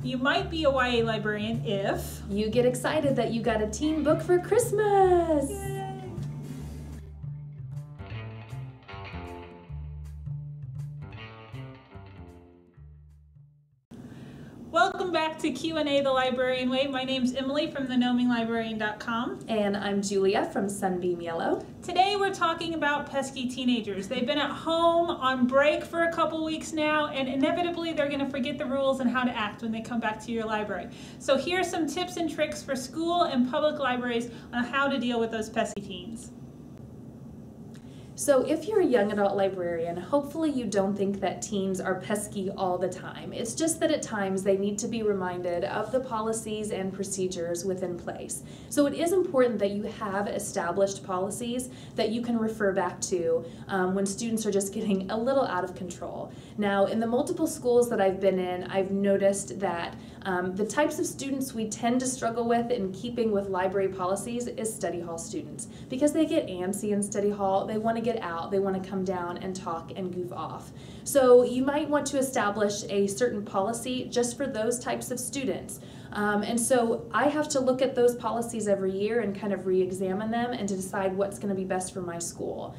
You might be a YA librarian if you get excited that you got a teen book for Christmas. Yay. Welcome back to Q&A the Librarian Way. My name's Emily from theknowminglibrarian.com. And I'm Julia from Sunbeam Yellow. Today we're talking about pesky teenagers. They've been at home on break for a couple weeks now, and inevitably they're going to forget the rules and how to act when they come back to your library. So here are some tips and tricks for school and public libraries on how to deal with those pesky teens. So if you're a young adult librarian, hopefully you don't think that teens are pesky all the time. It's just that at times they need to be reminded of the policies and procedures within place. So it is important that you have established policies that you can refer back to when students are just getting a little out of control. Now, in the multiple schools that I've been in, I've noticed that the types of students we tend to struggle with in keeping with library policies is study hall students, because they get antsy in study hall, they want to get out, they want to come down and talk and goof off. So you might want to establish a certain policy just for those types of students. And so I have to look at those policies every year and kind of re-examine them and to decide what's going to be best for my school.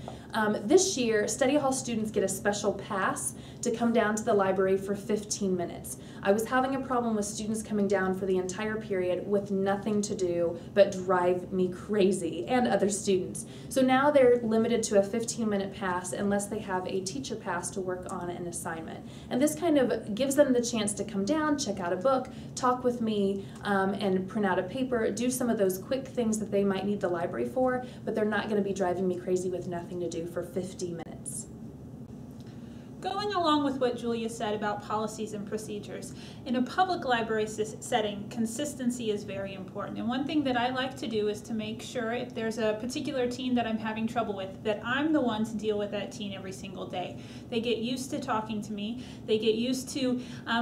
This year, study hall students get a special pass to come down to the library for 15 minutes. I was having a problem with students coming down for the entire period with nothing to do but drive me crazy, and other students. So now they're limited to a 15-minute pass unless they have a teacher pass to work on an assignment. And this kind of gives them the chance to come down, check out a book, talk with me, and print out a paper, do some of those quick things that they might need the library for, but they're not going to be driving me crazy with nothing to do for 50 minutes. Going along with what Julia said about policies and procedures, in a public library setting, consistency is very important. And one thing that I like to do is to make sure if there's a particular teen that I'm having trouble with, that I'm the one to deal with that teen every single day. They get used to talking to me, they get used to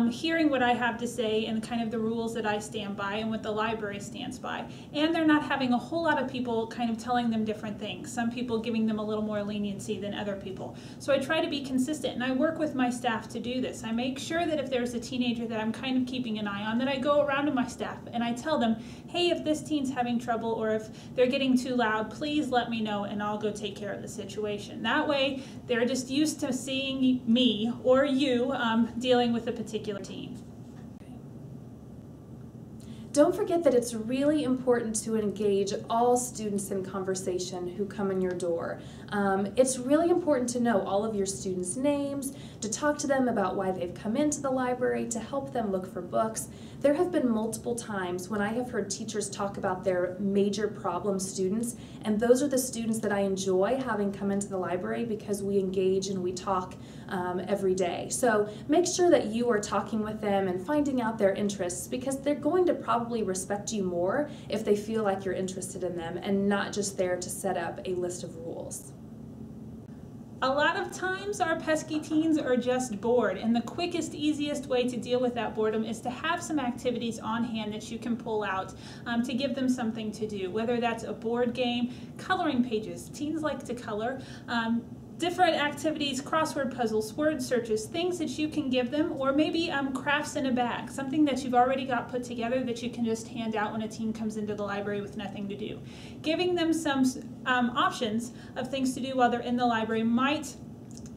hearing what I have to say and kind of the rules that I stand by and what the library stands by. And they're not having a whole lot of people kind of telling them different things, some people giving them a little more leniency than other people. So I try to be consistent, and I work with my staff to do this. I make sure that if there's a teenager that I'm kind of keeping an eye on, that I go around to my staff and I tell them, hey, if this teen's having trouble or if they're getting too loud, please let me know and I'll go take care of the situation. That way, they're just used to seeing me or you dealing with a particular teen. Don't forget that it's really important to engage all students in conversation who come in your door. It's really important to know all of your students' names, to talk to them about why they've come into the library, to help them look for books. There have been multiple times when I have heard teachers talk about their major problem students, and those are the students that I enjoy having come into the library because we engage and we talk every day. So make sure that you are talking with them and finding out their interests, because they're going to probably respect you more if they feel like you're interested in them and not just there to set up a list of rules. A lot of times our pesky teens are just bored, and the quickest, easiest way to deal with that boredom is to have some activities on hand that you can pull out to give them something to do, whether that's a board game, coloring pages. Teens like to color. Different activities, crossword puzzles, word searches, things that you can give them, or maybe crafts in a bag, something that you've already got put together that you can just hand out when a teen comes into the library with nothing to do. Giving them some options of things to do while they're in the library might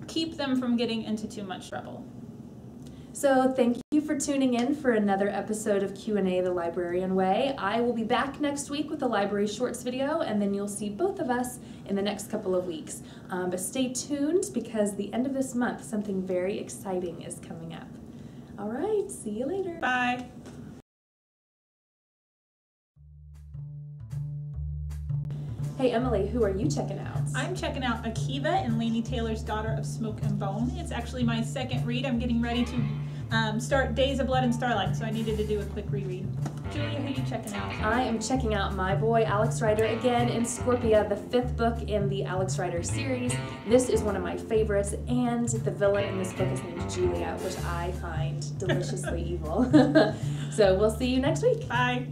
keep them from getting into too much trouble. So thank you for tuning in for another episode of Q&A the Librarian Way. I will be back next week with a library shorts video, and then you'll see both of us in the next couple of weeks. But stay tuned, because the end of this month, something very exciting is coming up. All right, see you later. Bye. Hey Emily, who are you checking out? I'm checking out Akiva and Lainey Taylor's Daughter of Smoke and Bone. It's actually my second read. I'm getting ready to start Days of Blood and Starlight, so I needed to do a quick reread. Julia, who are you checking out? I am checking out my boy Alex Rider again in Scorpia, the 5th book in the Alex Rider series. This is one of my favorites, and the villain in this book is named Julia, which I find deliciously evil. So we'll see you next week. Bye.